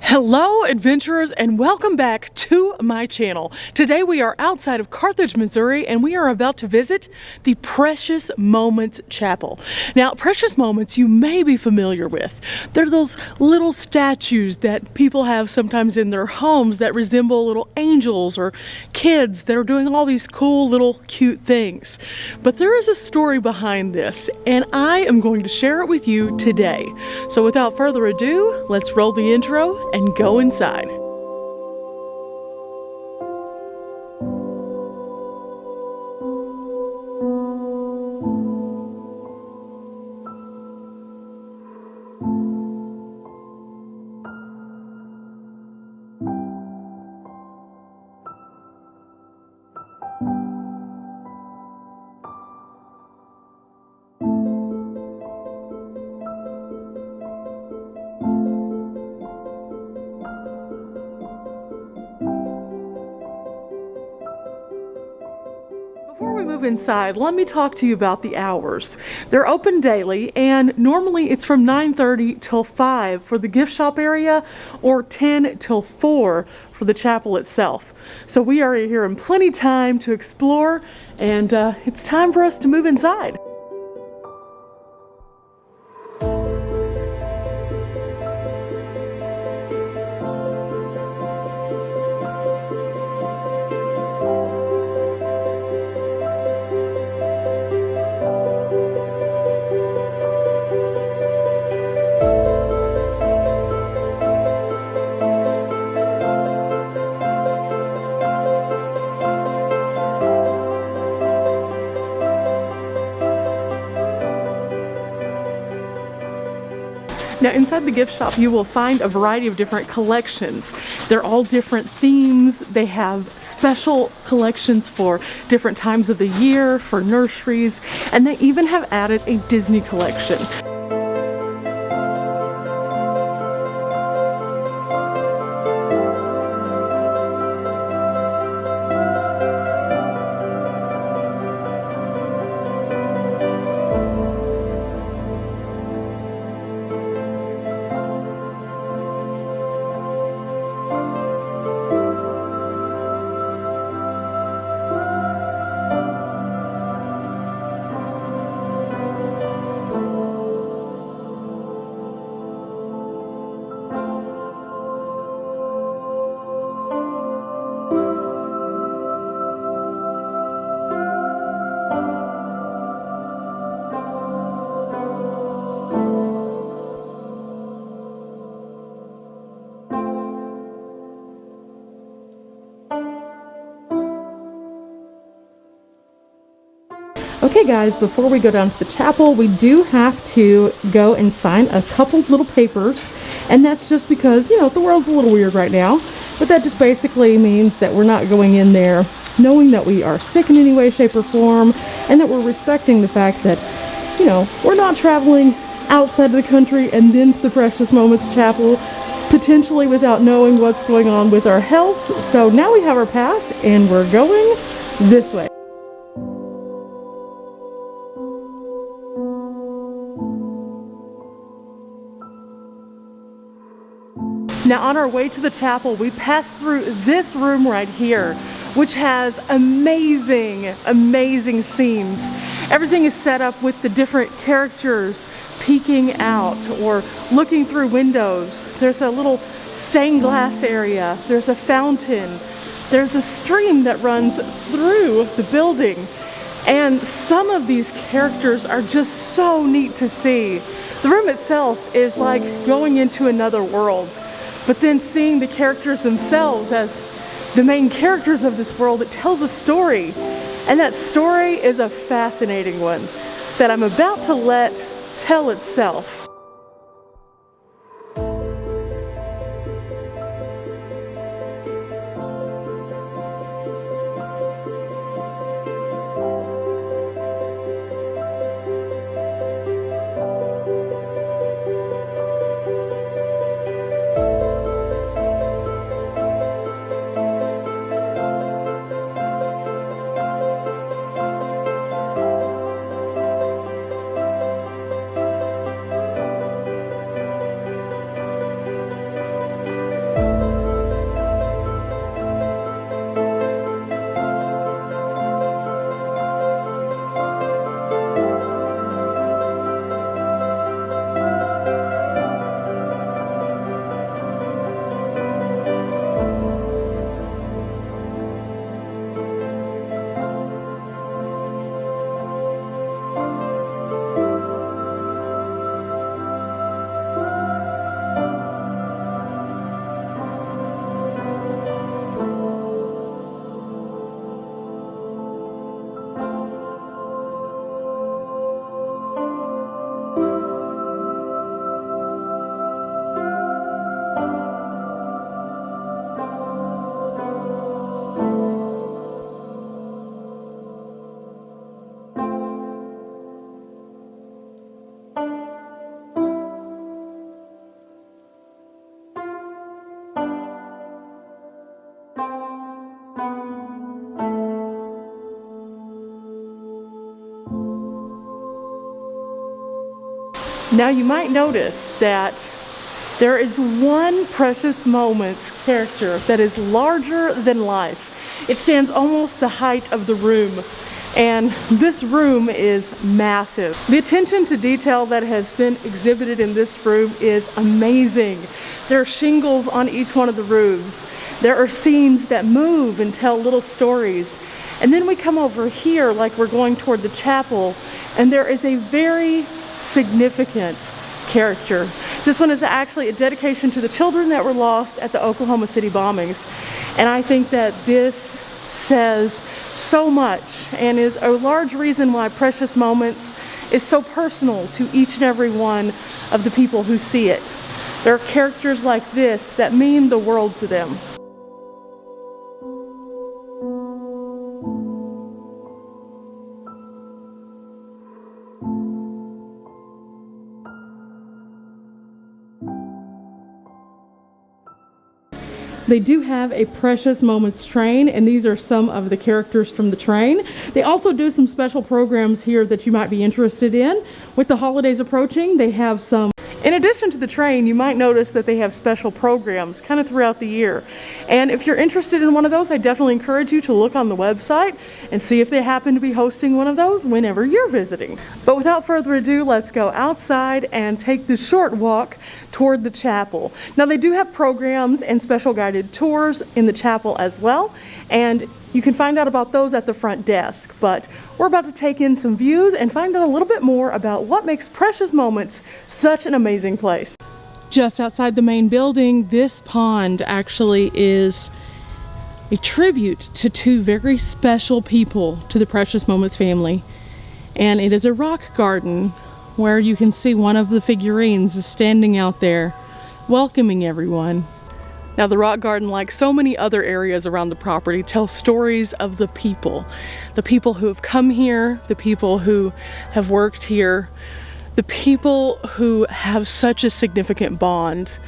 Hello adventurers, and welcome back to my channel. Today we are outside of Carthage, Missouri, and we are about to visit the Precious Moments Chapel. Now, Precious Moments you may be familiar with. They're those little statues that people have sometimes in their homes that resemble little angels or kids that are doing all these cool little cute things. But there is a story behind this, and I am going to share it with you today. So without further ado, let's roll the intro and go inside. Before we move inside, let me talk to you about the hours. They're open daily, and normally it's from 9:30 till 5 for the gift shop area, or 10 till 4 for the chapel itself. So we are here in plenty time to explore, and it's time for us to move inside. Now inside the gift shop you will find a variety of different collections. They're all different themes. They have special collections for different times of the year, for nurseries, and they even have added a Disney collection. Okay guys, before we go down to the chapel, we do have to go and sign a couple little papers, and that's just because, you know, the world's a little weird right now, but that just basically means that we're not going in there knowing that we are sick in any way, shape, or form, and that we're respecting the fact that, you know, we're not traveling outside of the country and then to the Precious Moments Chapel, potentially without knowing what's going on with our health. So now we have our pass, and we're going this way. Now on our way to the chapel, we passed through this room right here, which has amazing scenes. Everything is set up with the different characters peeking out or looking through windows. There's a little stained glass area. There's a fountain. There's a stream that runs through the building. And some of these characters are just so neat to see. The room itself is like going into another world. But then seeing the characters themselves as the main characters of this world, it tells a story. And that story is a fascinating one that I'm about to let tell itself. Now you might notice that there is one Precious Moments character that is larger than life. It stands almost the height of the room, and this room is massive. The attention to detail that has been exhibited in this room is amazing. There are shingles on each one of the roofs. There are scenes that move and tell little stories. And then we come over here like we're going toward the chapel, and there is a very significant character. This one is actually a dedication to the children that were lost at the Oklahoma City bombings. And I think that this says so much and is a large reason why Precious Moments is so personal to each and every one of the people who see it. There are characters like this that mean the world to them. They do have a Precious Moments train, and these are some of the characters from the train. They also do some special programs here that you might be interested in. With the holidays approaching, they have some. In addition to the train, you might notice that they have special programs kind of throughout the year. And if you're interested in one of those, I definitely encourage you to look on the website and see if they happen to be hosting one of those whenever you're visiting. But without further ado, let's go outside and take the short walk toward the chapel. Now, they do have programs and special guided tours in the chapel as well, and you can find out about those at the front desk. But we're about to take in some views and find out a little bit more about what makes Precious Moments such an amazing place. Just outside the main building, this pond actually is a tribute to two very special people to the Precious Moments family. And it is a rock garden where you can see one of the figurines is standing out there welcoming everyone. Now, the rock garden, like so many other areas around the property, tells stories of the people who have come here, the people who have worked here, the people who have such a significant bond,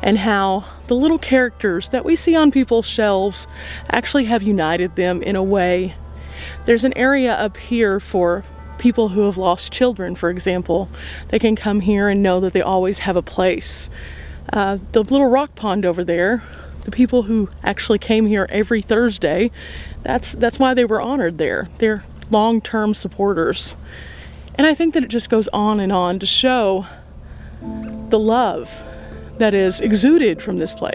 and how the little characters that we see on people's shelves actually have united them in a way. There's an area up here for people who have lost children, for example. They can come here and know that they always have a place. The little rock pond over there, the people who actually came here every Thursday, that's why they were honored there. They're long-term supporters. And I think that it just goes on to show the love that is exuded from this place.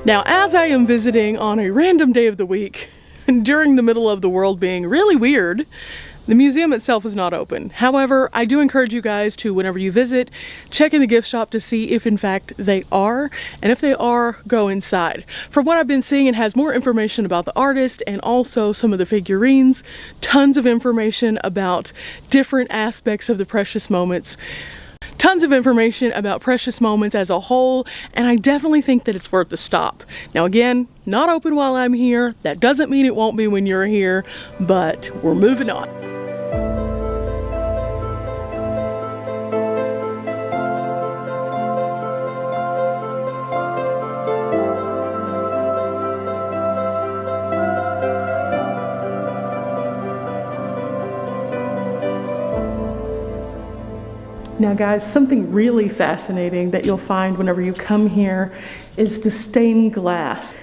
Now, as I am visiting on a random day of the week, and during the middle of the world being really weird, the museum itself is not open. However, I do encourage you guys to, whenever you visit, check in the gift shop to see if in fact they are, and if they are, go inside. From what I've been seeing, it has more information about the artist and also some of the figurines, tons of information about different aspects of the Precious Moments. Tons of information about Precious Moments as a whole, and I definitely think that it's worth the stop. Now again, not open while I'm here. That doesn't mean it won't be when you're here, but we're moving on. Now guys, something really fascinating that you'll find whenever you come here is the stained glass.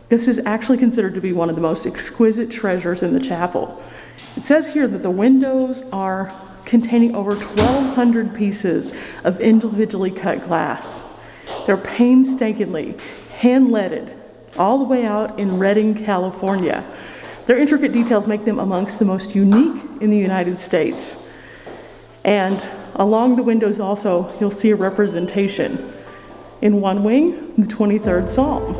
This is actually considered to be one of the most exquisite treasures in the chapel. It says here that the windows are containing over 1,200 pieces of individually cut glass. They're painstakingly hand-leaded, all the way out in Redding, California. Their intricate details make them amongst the most unique in the United States. And along the windows also, you'll see a representation. In one wing, the 23rd Psalm.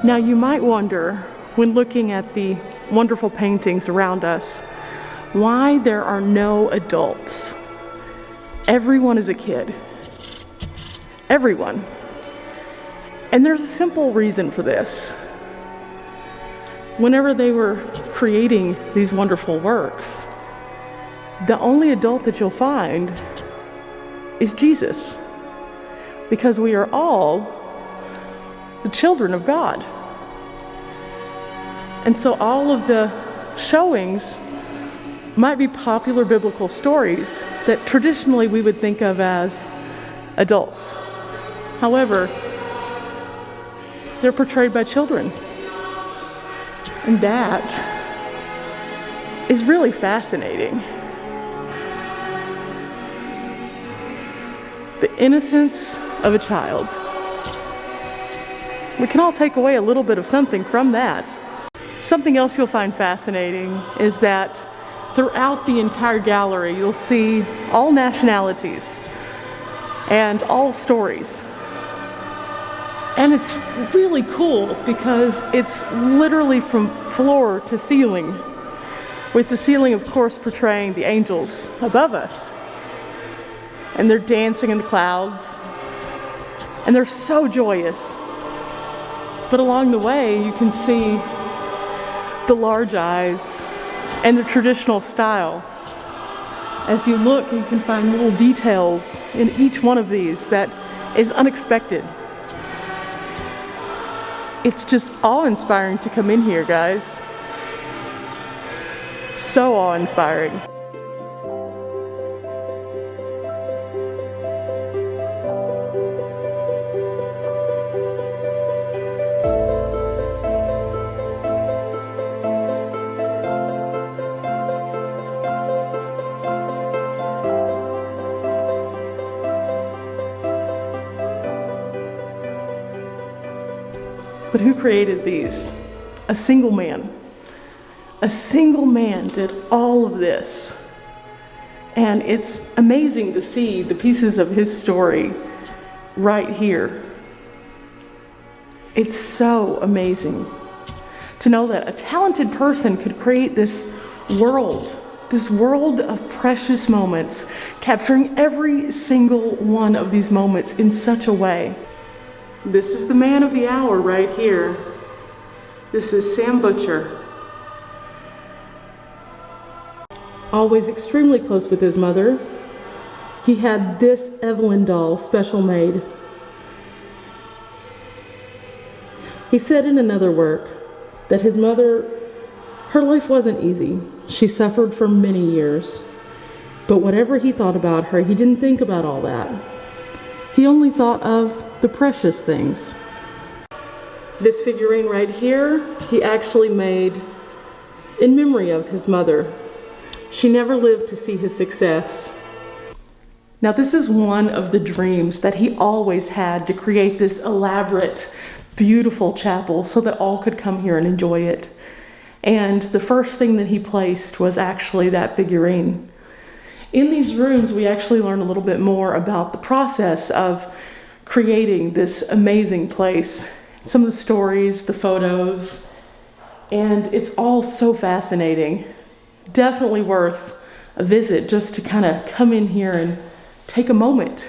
Now you might wonder, when looking at the wonderful paintings around us, why there are no adults. Everyone is a kid. Everyone. And there's a simple reason for this. Whenever they were creating these wonderful works, the only adult that you'll find is Jesus, because we are all the children of God. And so all of the showings might be popular biblical stories that traditionally we would think of as adults. However, they're portrayed by children. And that is really fascinating. The innocence of a child. We can all take away a little bit of something from that. Something else you'll find fascinating is that throughout the entire gallery, you'll see all nationalities and all stories. And it's really cool because it's literally from floor to ceiling, with the ceiling, of course, portraying the angels above us. And they're dancing in the clouds, and they're so joyous. But along the way, you can see the large eyes and the traditional style. As you look, you can find little details in each one of these that is unexpected. It's just awe-inspiring to come in here, guys. So awe-inspiring. But who created these? A single man. A single man did all of this. And it's amazing to see the pieces of his story right here. It's so amazing to know that a talented person could create this world of precious moments, capturing every single one of these moments in such a way. This is the man of the hour right here. This is Sam Butcher. Always extremely close with his mother. He had this Evelyn doll special made. He said in another work that his mother, her life wasn't easy. She suffered for many years. But whatever he thought about her, he didn't think about all that. He only thought of the precious things. This figurine right here, he actually made in memory of his mother. She never lived to see his success. Now this is one of the dreams that he always had, to create this elaborate, beautiful chapel so that all could come here and enjoy it. And the first thing that he placed was actually that figurine. In these rooms, we actually learn a little bit more about the process of creating this amazing place. Some of the stories, the photos, and it's all so fascinating. Definitely worth a visit just to kind of come in here and take a moment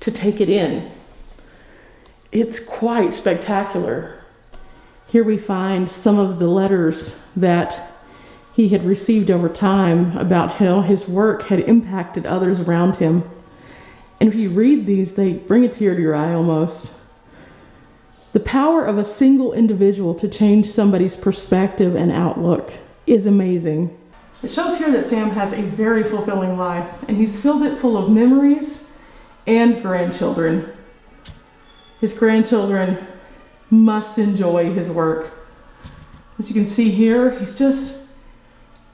to take it in. It's quite spectacular. Here we find some of the letters that he had received over time about how his work had impacted others around him. And if you read these, they bring a tear to your eye almost. The power of a single individual to change somebody's perspective and outlook is amazing. It shows here that Sam has a very fulfilling life, and he's filled it full of memories and grandchildren. His grandchildren must enjoy his work. As you can see here, he's just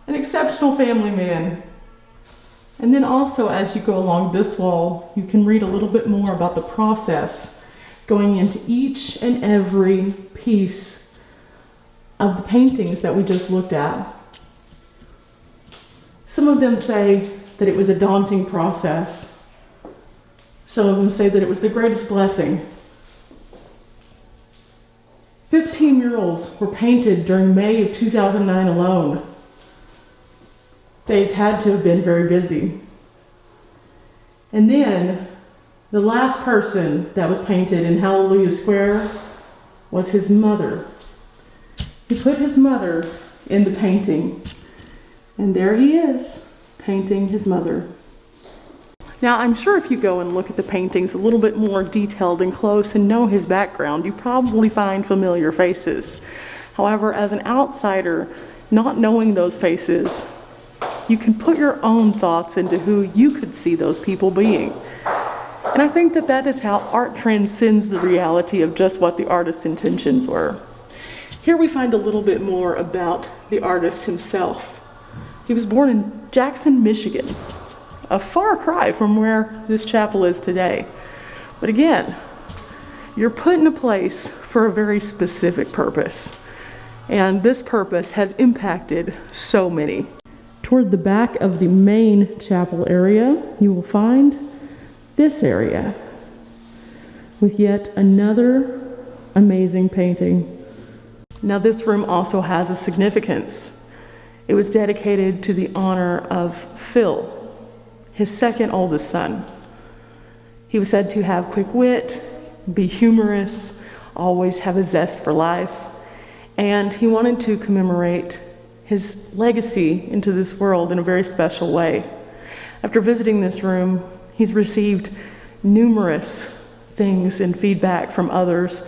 an exceptional family man. And then also, as you go along this wall, you can read a little bit more about the process going into each and every piece of the paintings that we just looked at. Some of them say that it was a daunting process. Some of them say that it was the greatest blessing. 15 murals were painted during May of 2009 alone. Days had to have been very busy. And then the last person that was painted in Hallelujah Square was his mother. He put his mother in the painting, and there he is, painting his mother. Now, I'm sure if you go and look at the paintings a little bit more detailed and close and know his background, you probably find familiar faces. However, as an outsider, not knowing those faces, you can put your own thoughts into who you could see those people being. And I think that that is how art transcends the reality of just what the artist's intentions were. Here we find a little bit more about the artist himself. He was born in Jackson, Michigan, a far cry from where this chapel is today. But again, you're put in a place for a very specific purpose. And this purpose has impacted so many. Toward the back of the main chapel area, you will find this area with yet another amazing painting. Now, this room also has a significance. It was dedicated to the honor of Phil, his second oldest son. He was said to have quick wit, be humorous, always have a zest for life, and he wanted to commemorate his legacy into this world in a very special way. After visiting this room, he's received numerous things and feedback from others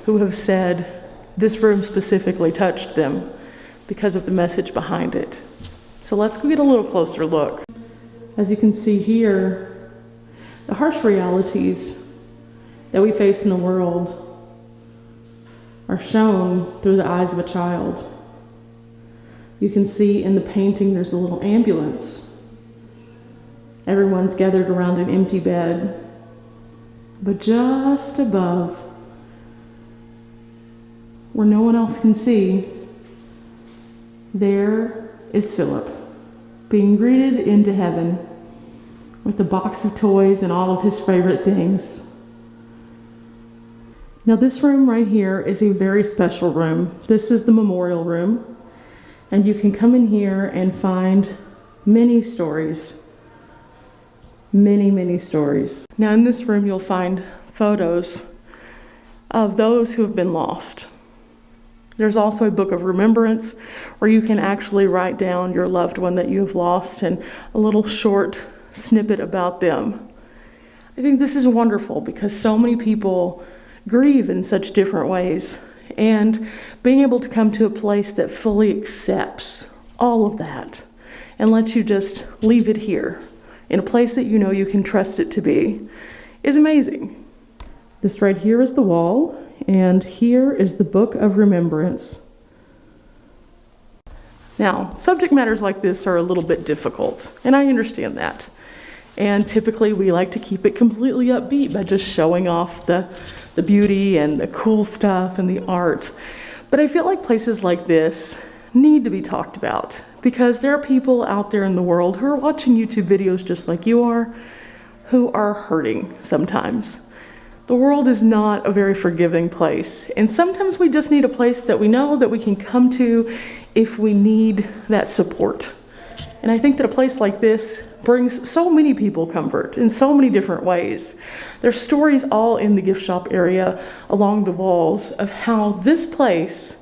who have said this room specifically touched them because of the message behind it. So let's go get a little closer look. As you can see here, the harsh realities that we face in the world are shown through the eyes of a child. You can see in the painting there's a little ambulance. Everyone's gathered around an empty bed, but just above, where no one else can see, there is Philip, being greeted into heaven with a box of toys and all of his favorite things. Now, this room right here is a very special room. This is the memorial room, and you can come in here and find many stories. Many stories. Now, in this room, you'll find photos of those who have been lost. There's also a book of remembrance where you can actually write down your loved one that you have lost and a little short snippet about them. I think this is wonderful because so many people grieve in such different ways, and being able to come to a place that fully accepts all of that and lets you just leave it here in a place that you know you can trust it to be is amazing. This right here is the wall, and here is the book of remembrance. Now, subject matters like this are a little bit difficult, and I understand that. And typically we like to keep it completely upbeat by just showing off the beauty and the cool stuff and the art. But I feel like places like this need to be talked about because there are people out there in the world who are watching YouTube videos just like you are, who are hurting sometimes. The world is not a very forgiving place, and sometimes we just need a place that we know that we can come to if we need that support. And I think that a place like this brings so many people comfort in so many different ways. There's stories all in the gift shop area along the walls of how this place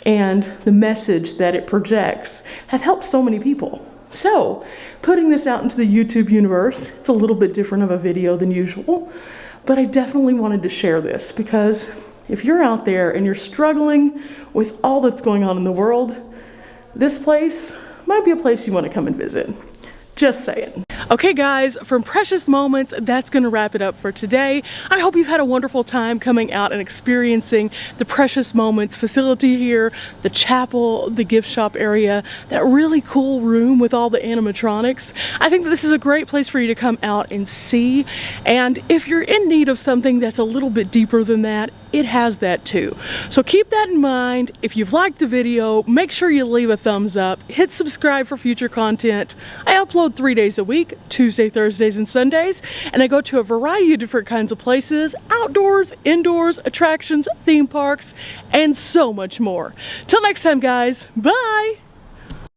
and the message that it projects have helped so many people. So, putting this out into the YouTube universe, it's a little bit different of a video than usual, but I definitely wanted to share this because if you're out there and you're struggling with all that's going on in the world, this place might be a place you want to come and visit. Just saying. Okay guys, from Precious Moments, that's going to wrap it up for today. I hope you've had a wonderful time coming out and experiencing the Precious Moments facility here, the chapel, the gift shop area, that really cool room with all the animatronics. I think that this is a great place for you to come out and see, and if you're in need of something that's a little bit deeper than that, it has that too. So keep that in mind. If you've liked the video, make sure you leave a thumbs up, hit subscribe for future content. I upload 3 days a week, Tuesday, Thursdays, and Sundays, and I go to a variety of different kinds of places, outdoors, indoors, attractions, theme parks, and so much more. Till next time guys, bye!